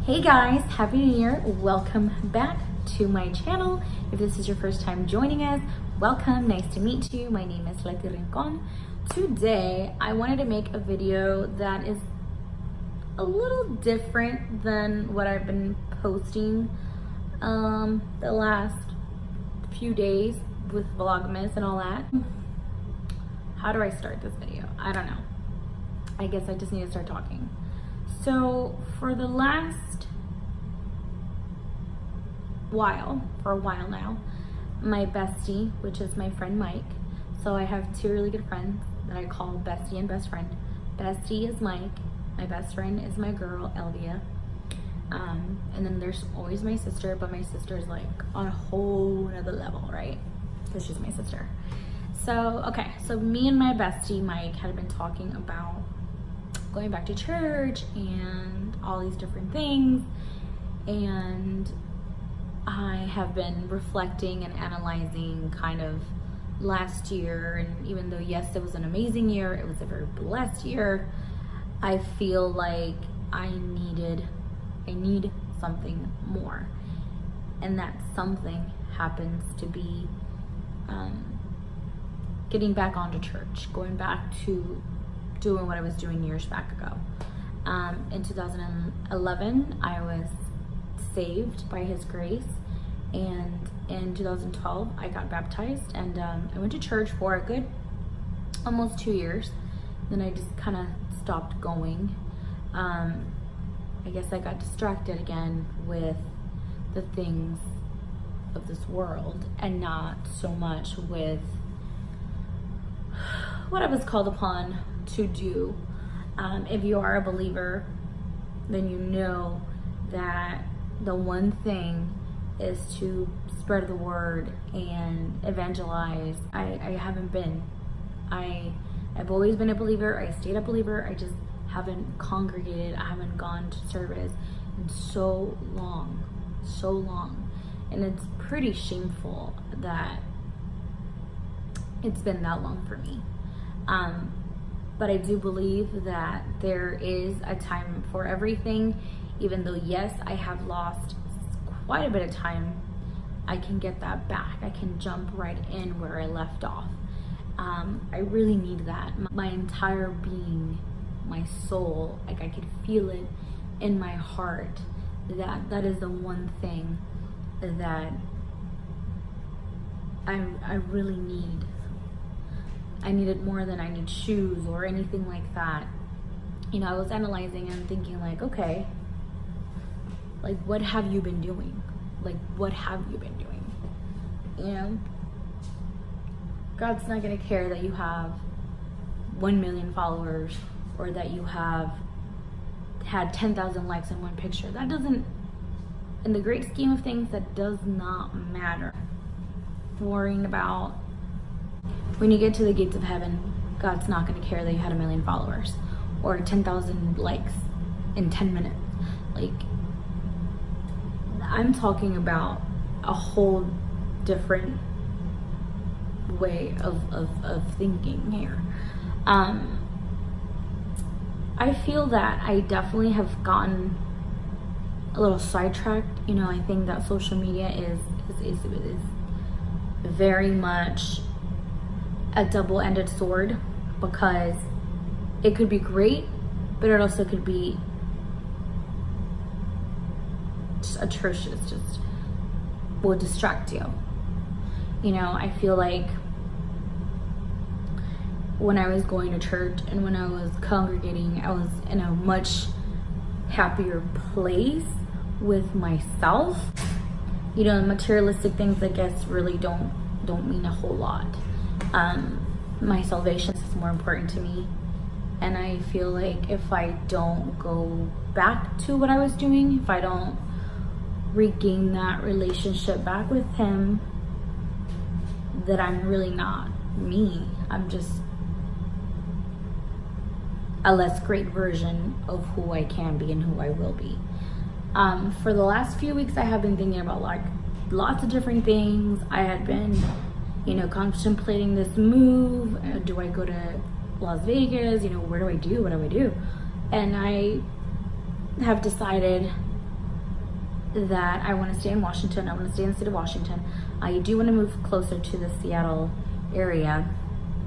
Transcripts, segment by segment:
Hey guys, Happy New Year. Welcome back to my channel. If this is your first time joining us, welcome, nice to meet you. My name is Leti Rincon. Today, I wanted to make a video that is a little different than what I've been posting the last few days with Vlogmas and all that. How do I start this video? I don't know. I guess I just need to start talking. So for the last for a while now, my bestie, which is my friend Mike, so I have two really good friends that I call bestie and best friend. Bestie is Mike, my best friend is my girl Elvia, and then there's always my sister, but my sister is like on a whole another level, right? Because she's my sister. So okay, so me and my bestie Mike had been talking about going back to church and all these different things, and I have been reflecting and analyzing kind of last year, and even though yes, it was an amazing year, it was a very blessed year, I feel like I need something more, and that something happens to be getting back onto church, going back to doing what I was doing years back ago. In 2011, I was saved by His grace, and in 2012, I got baptized, and I went to church for a good almost 2 years. Then I just kind of stopped going. I guess I got distracted again with the things of this world and not so much with what I was called upon to do. If you are a believer, then you know that the one thing is to spread the word and evangelize. I haven't been. I've always been a believer. I stayed a believer. I just haven't congregated. I haven't gone to service in so long. And it's pretty shameful that it's been that long for me. But I do believe that there is a time for everything. Even though, yes, I have lost quite a bit of time, I can get that back. I can jump right in where I left off. I really need that. My entire being, my soul, like I could feel it in my heart that is the one thing that I really need. I need it more than I need shoes or anything like that. You know, I was analyzing and thinking like, okay, like what have you been doing? Like what have you been doing? You know? God's not gonna care that you have 1 million followers or that you have had 10,000 likes on one picture. That doesn't, in the great scheme of things, that does not matter. Worrying about when you get to the gates of heaven, God's not going to care that you had 1 million followers or 10,000 likes in 10 minutes. Like, I'm talking about a whole different way of thinking here. I feel that I definitely have gotten a little sidetracked. You know, I think that social media is very much a double-ended sword, because it could be great, but it also could be just atrocious, just will distract you. You know, I feel like when I was going to church and when I was congregating, I was in a much happier place with myself. You know, materialistic things, I guess, really don't mean a whole lot. My salvation is more important to me, and I feel like if I don't go back to what I was doing, if I don't regain that relationship back with Him, that I'm really not me. I'm just a less great version of who I can be and who I will be. For the last few weeks, I have been thinking about like lots of different things. I had been, you know, contemplating this move. Do I go to Las Vegas? You know, what do I do? And I have decided that I want to stay in Washington. I want to stay in the state of Washington. I do want to move closer to the Seattle area,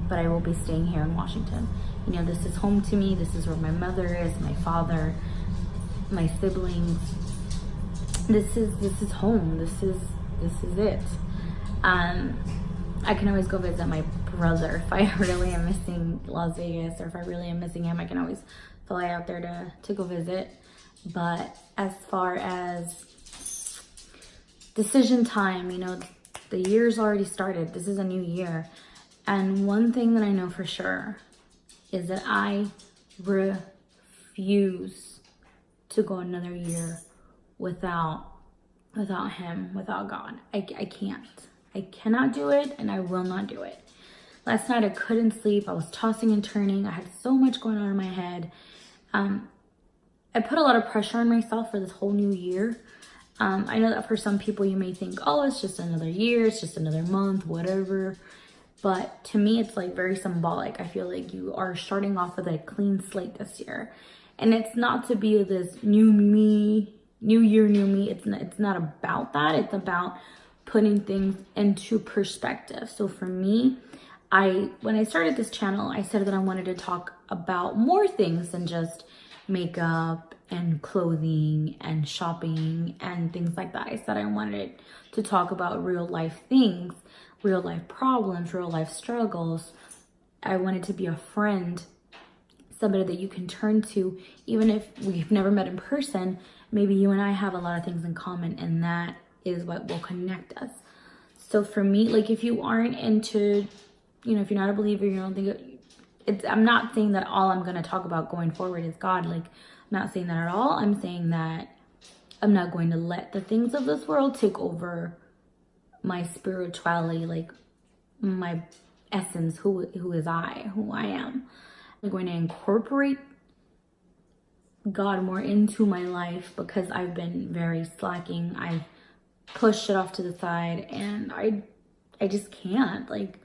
but I will be staying here in Washington. You know, this is home to me. This is where my mother is, my father, my siblings. This is home. This is it. I can always go visit my brother if I really am missing Las Vegas, or if I really am missing him. I can always fly out there to go visit. But as far as decision time, you know, the year's already started. This is a new year. And one thing that I know for sure is that I refuse to go another year without him, without God. I can't. I cannot do it, and I will not do it. Last night I couldn't sleep. I was tossing and turning. I had so much going on in my head. I put a lot of pressure on myself for this whole new year. I know that for some people you may think, oh, it's just another year, it's just another month, whatever. But to me, it's like very symbolic. I feel like you are starting off with a clean slate this year. And it's not to be this new me, new year, new me. It's not about that. It's about putting things into perspective. So for me, when I started this channel, I said that I wanted to talk about more things than just makeup and clothing and shopping and things like that. I said I wanted to talk about real life things, real life problems, real life struggles. I wanted to be a friend, somebody that you can turn to, even if we've never met in person. Maybe you and I have a lot of things in common, and that is what will connect us. So for me, like, if you aren't into, you know, if you're not a believer, you don't think I'm not saying that all I'm going to talk about going forward is God. Like, I'm not saying that at all. I'm saying that I'm not going to let the things of this world take over my spirituality, like my essence, who I am. I'm going to incorporate God more into my life because I've been very slacking. I've pushed it off to the side, and I just can't. Like,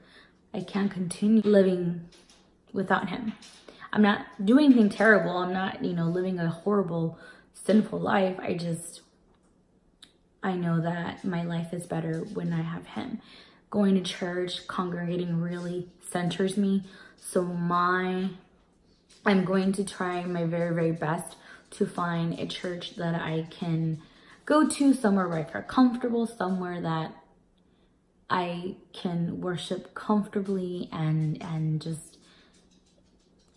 I can't continue living without him. I'm not doing anything terrible. I'm not, you know, living a horrible, sinful life. I know that my life is better when I have him. Going to church, congregating really centers me. So I'm going to try my very, very best to find a church that I can go to, somewhere where I feel comfortable, somewhere that I can worship comfortably and just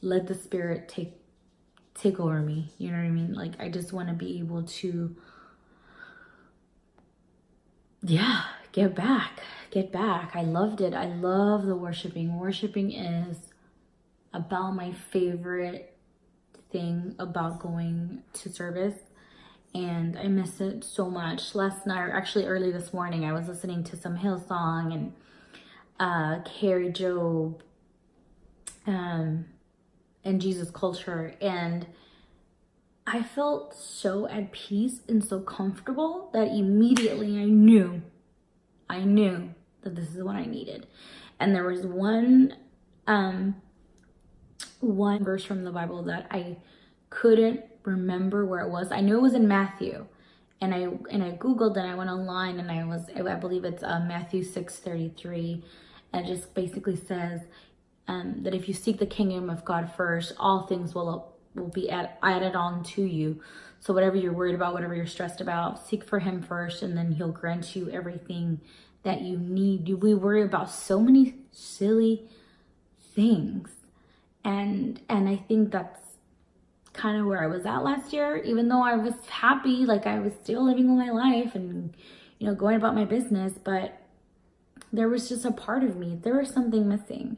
let the Spirit take over me. You know what I mean? Like, I just want to be able to, get back. I loved it. I love the worshiping. Worshiping is about my favorite thing about going to service, and I miss it so much. Last night, or actually early this morning, I was listening to some Hillsong and Carrie Job, and Jesus Culture, and I felt so at peace and so comfortable that immediately I knew that this is what I needed. And there was one verse from the Bible that I couldn't remember where it was. I knew it was in Matthew, and I googled, and I went online, and I believe it's Matthew 6:33, and it just basically says that if you seek the kingdom of God first, all things will be added on to you. So whatever you're worried about, whatever you're stressed about, seek for him first, and then he'll grant you everything that you need. We worry about so many silly things, and I think that's kind of where I was at last year. Even though I was happy, like, I was still living my life and, you know, going about my business, but there was just a part of me, there was something missing.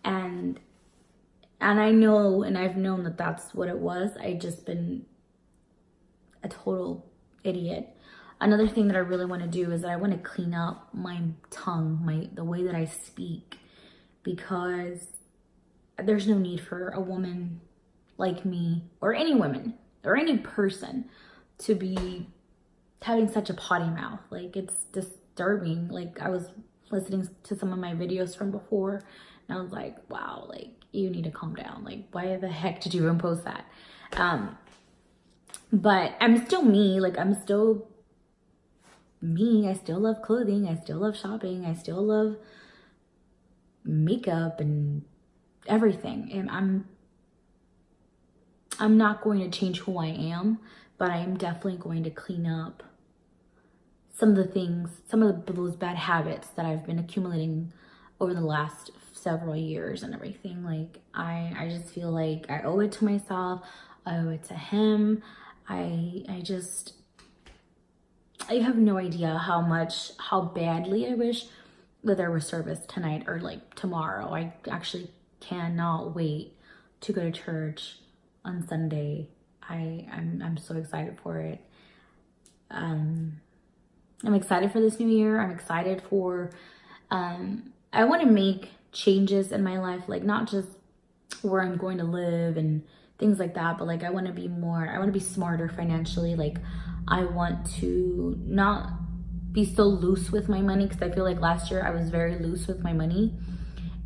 And I know, and I've known that that's what it was. I just been a total idiot. Another thing that I really want to do is that I want to clean up my tongue, the way that I speak, because there's no need for a woman like me, or any woman, or any person, to be having such a potty mouth. Like, it's disturbing. Like, I was listening to some of my videos from before, and I was like, wow, like, you need to calm down. Like, why the heck did you even post that? But I'm still me. Like, I'm still me. I still love clothing. I still love shopping. I still love makeup and everything. And I'm not going to change who I am, but I am definitely going to clean up some of the things, some of those bad habits that I've been accumulating over the last several years and everything. Like, I just feel like I owe it to myself. I owe it to him. I have no idea how badly I wish that there was service tonight or like tomorrow. I actually cannot wait to go to church on Sunday. I'm so excited for it. I'm excited for this new year. I'm excited for, I want to make changes in my life, like not just where I'm going to live and things like that, but like I want to be smarter financially. Like I want to not be so loose with my money, because I feel like last year I was very loose with my money,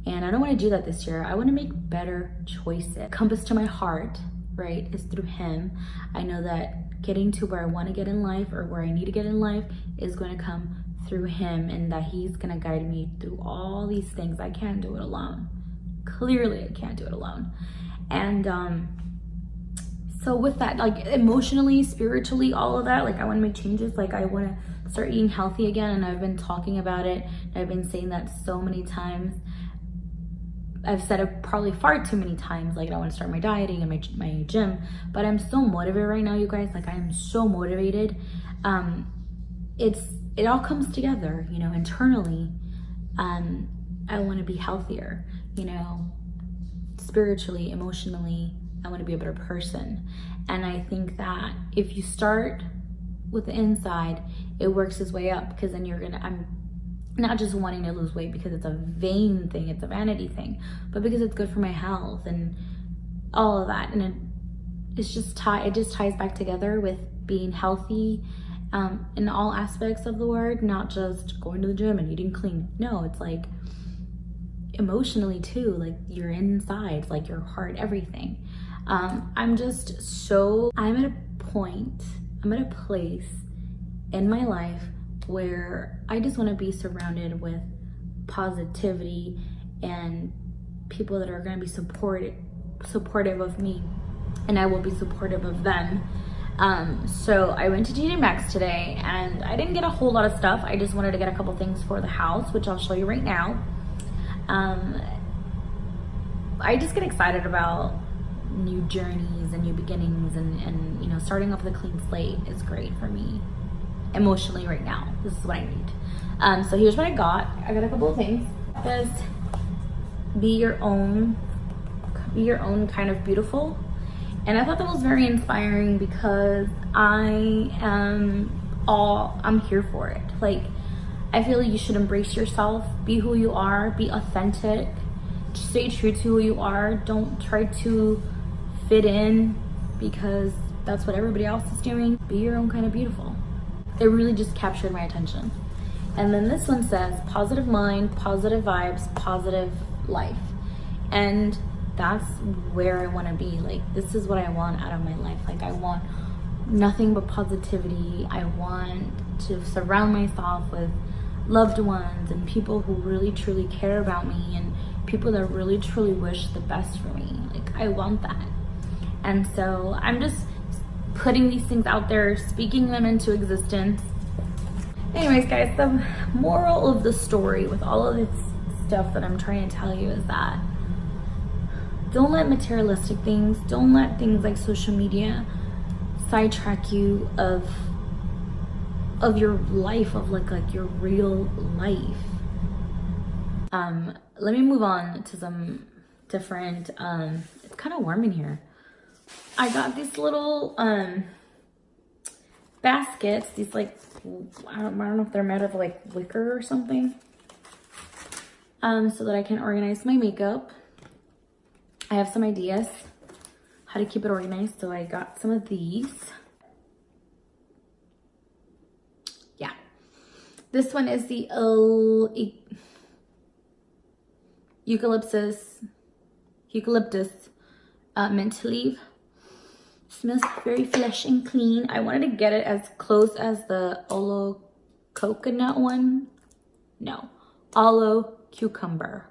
and I don't want to do that this year. I want to make better choices. Compass to my heart, right, is through him. I know that getting to where I want to get in life, or where I need to get in life, is going to come through him, and that he's going to guide me through all these things. I can't do it alone. Clearly I can't do it alone. And so with that, like emotionally, spiritually, all of that, like I want to make changes. Like I want to start eating healthy again, and I've been talking about it. I've been saying that so many times. I've said it probably far too many times. Like I want to start my dieting and my gym, but I'm so motivated right now, you guys. Like I'm so motivated. It all comes together, you know, internally. I want to be healthier, you know, spiritually, emotionally. I want to be a better person. And I think that if you start with the inside, it works its way up, because then I'm not just wanting to lose weight because it's a vain thing, it's a vanity thing, but because it's good for my health and all of that. And it just ties back together with being healthy in all aspects of the word, not just going to the gym and eating clean. No, it's like emotionally too, like your insides, like your heart, everything. I'm at a place in my life where I just want to be surrounded with positivity and people that are going to be supportive of me, and I will be supportive of them. So I went to TJ Maxx today, and I didn't get a whole lot of stuff. I just wanted to get a couple things for the house, which I'll show you right now. I just get excited about new journeys and new beginnings, and you know, starting off with a clean slate is great for me emotionally right now. This is what I need. So here's what I got. I got a couple of things. It says be your own kind of beautiful, and I thought that was very inspiring, because I'm here for it. Like I feel like you should embrace yourself, be who you are, be authentic, stay true to who you are. Don't try to fit in because that's what everybody else is doing. Be your own kind of beautiful. It really just captured my attention. And then this one says positive mind, positive vibes, positive life. And that's where I want to be. Like this is what I want out of my life. Like I want nothing but positivity. I want to surround myself with loved ones and people who really truly care about me, and people that really truly wish the best for me. Like I want that. And so I'm just putting these things out there, speaking them into existence. Anyways, guys, the moral of the story with all of this stuff that I'm trying to tell you is that don't let materialistic things, don't let things like social media sidetrack you of your life, of like your real life. Let me move on to some different, it's kind of warm in here. I got these little baskets, these like, I don't know if they're made of like wicker or something, so that I can organize my makeup. I have some ideas how to keep it organized, so I got some of these. Yeah, this one is the eucalyptus mint leaf. Smells very fresh and clean. I wanted to get it as close as the coconut one. No, aloe cucumber.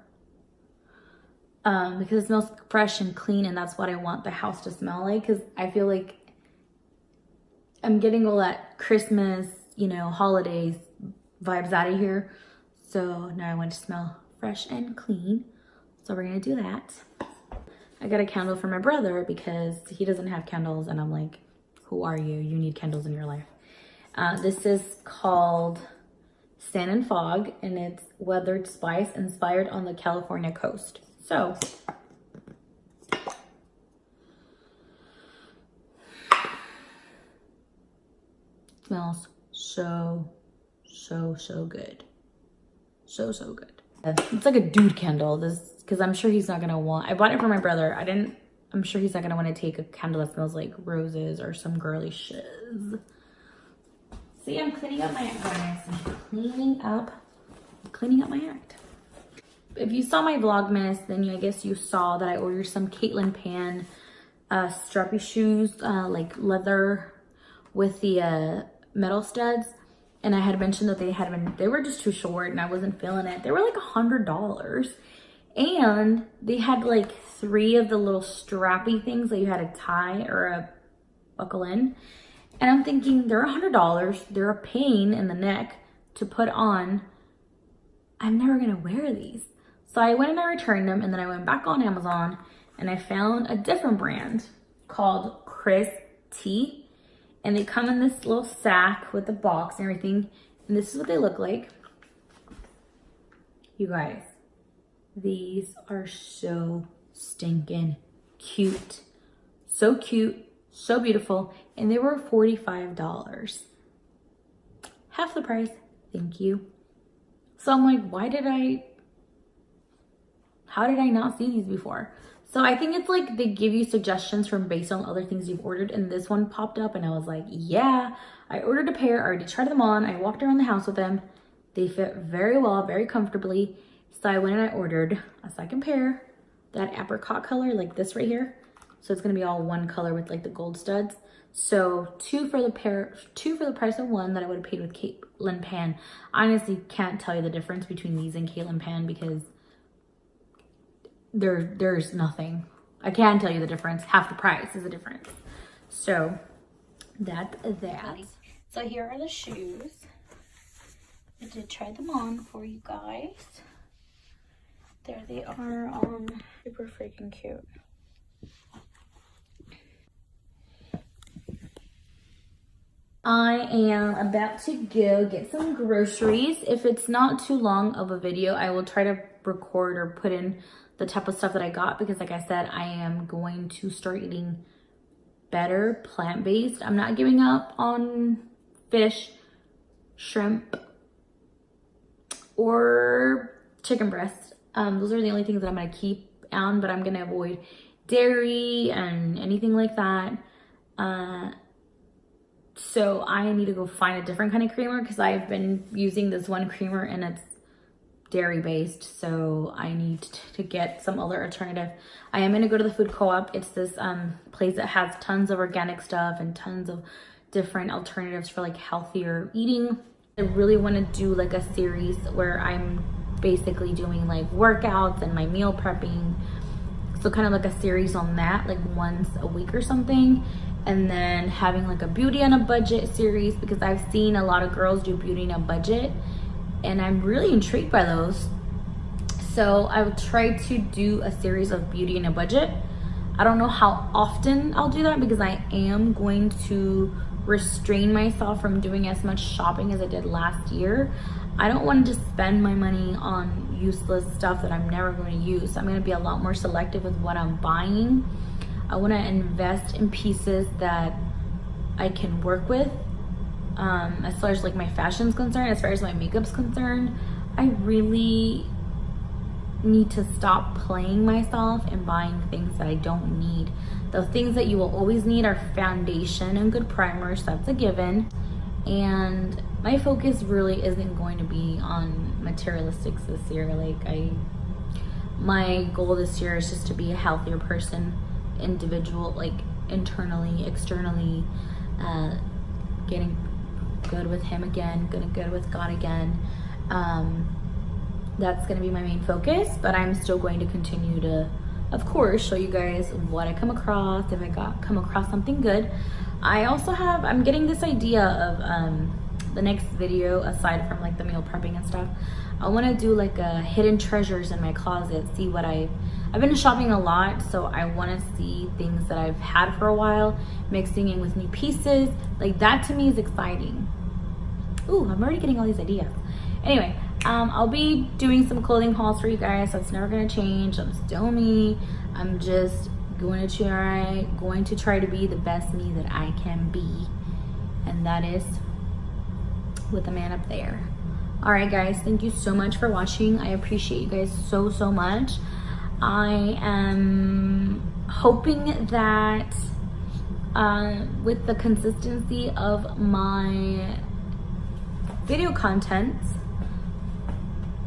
Because it smells fresh and clean, and that's what I want the house to smell like, because I feel like I'm getting all that Christmas, you know, holidays vibes out of here. So now I want to smell fresh and clean. So we're gonna do that. I got a candle for my brother because he doesn't have candles, and I'm like, who are you? You need candles in your life. This is called Sand and Fog, and it's weathered spice inspired on the California coast. So smells so good. So good. It's like a dude candle. This, because I'm sure he's not gonna want, I bought it for my brother. I'm sure he's not gonna want to take a candle that smells like roses or some girly shiz. See, I'm cleaning up my act, guys. I'm cleaning up my act. If you saw my Vlogmas, then I guess you saw that I ordered some Caitlin Pan strappy shoes, like leather with the metal studs. And I had mentioned that they were just too short and I wasn't feeling it. They were like $100. And they had like 3 of the little strappy things that you had to tie or buckle in. And I'm thinking, they're $100. They're a pain in the neck to put on. I'm never gonna wear these. So I went and I returned them, and then I went back on Amazon and I found a different brand called Chris T. And they come in this little sack with the box and everything. And this is what they look like. You guys, these are so stinking cute. So cute, so beautiful. And they were $45. Half the price, thank you. So I'm like, how did I not see these before? So I think it's like they give you suggestions from based on other things you've ordered, and this one popped up and I was like, yeah, I ordered a pair, I already tried them on, I walked around the house with them. They fit very well, very comfortably. So I went and I ordered a second pair, that apricot color, like this right here. So it's gonna be all one color with like the gold studs. So 2 for the price of 1 that I would have paid with Caitlin Pan. I honestly can't tell you the difference between these and Caitlin Pan because there's nothing. I can tell you the difference. Half the price is the difference. So that's that. So here are the shoes. I did try them on for you guys. There they are, super freaking cute. I am about to go get some groceries. If it's not too long of a video, I will try to record or put in the type of stuff that I got, because like I said, I am going to start eating better plant-based. I'm not giving up on fish, shrimp, or chicken breast. Those are the only things that I'm gonna keep on, but I'm gonna avoid dairy and anything like that. So I need to go find a different kind of creamer because I've been using this one creamer and it's dairy based. So I need to get some other alternative. I am going to go to the food co-op. It's this place that has tons of organic stuff and tons of different alternatives for like healthier eating. I really want to do like a series where I'm basically doing like workouts and my meal prepping. So kind of like a series on that, like once a week or something. And then having like a beauty on a budget series, because I've seen a lot of girls do beauty on a budget and I'm really intrigued by those. So I will try to do a series of beauty on a budget. I don't know how often I'll do that because I am going to restrain myself from doing as much shopping as I did last year. I don't want to just spend my money on useless stuff that I'm never going to use. I'm going to be a lot more selective with what I'm buying. I want to invest in pieces that I can work with. As far as like my fashion's concerned, as far as my makeup's concerned, I really need to stop playing myself and buying things that I don't need. The things that you will always need are foundation and good primers, that's a given. And my focus really isn't going to be on materialistics this year. My goal this year is just to be a healthier person, individual, like internally, externally, getting good with him again, good with God again. That's gonna be my main focus, but I'm still going to continue to, of course, show you guys what I come across, if I come across something good. I'm getting this idea of the next video, aside from like the meal prepping and stuff, I want to do like a hidden treasures in my closet, see what I've been shopping a lot, so I want to see things that I've had for a while, mixing in with new pieces. Like that to me is exciting. Ooh, I'm already getting all these ideas. Anyway, I'll be doing some clothing hauls for you guys. That's never gonna change. I'm still me. I'm just going to try to be the best me that I can be, and that is with the man up there. All right, guys, thank you so much for watching. I appreciate you guys so much. I am hoping that with the consistency of my video content,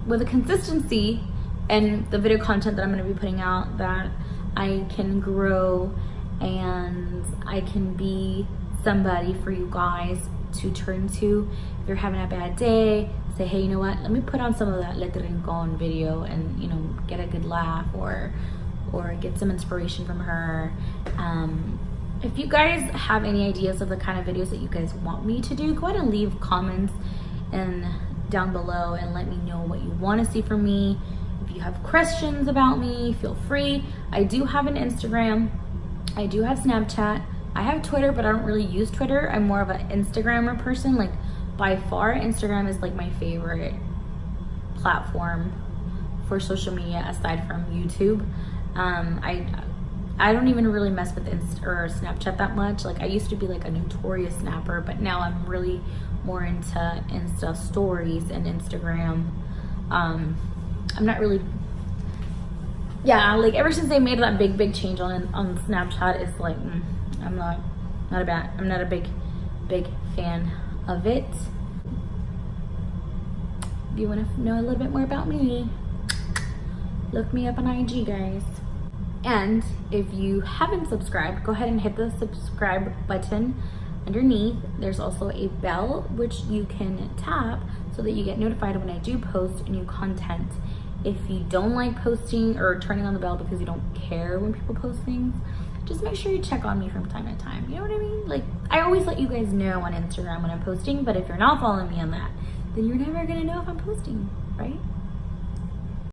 with the consistency and the video content that I'm going to be putting out, that I can grow and I can be somebody for you guys to turn to. If you're having a bad day, say, hey, you know what, let me put on some of that Leti Rincon video and, you know, get a good laugh or get some inspiration from her. If you guys have any ideas of the kind of videos that you guys want me to do, go ahead and leave comments and down below and let me know what you want to see from me. If you have questions about me, feel free. I do have an Instagram. I do have Snapchat. I have Twitter, but I don't really use Twitter. I'm more of an Instagrammer person. Like, by far, Instagram is like my favorite platform for social media aside from YouTube. I don't even really mess with Snapchat that much. Like, I used to be like a notorious snapper, but now I'm really more into Insta stories and Instagram. I'm not really, like ever since they made that big change on Snapchat, it's like I'm not a big fan of it. If you want to know a little bit more about me, look me up on IG, guys. And if you haven't subscribed, go ahead and hit the subscribe button underneath. There's also a bell which you can tap so that you get notified when I do post new content. If you don't like posting or turning on the bell because you don't care when people post things, just make sure you check on me from time to time. You know what I mean? Like, I always let you guys know on Instagram when I'm posting, but if you're not following me on that, then you're never gonna know if I'm posting, right?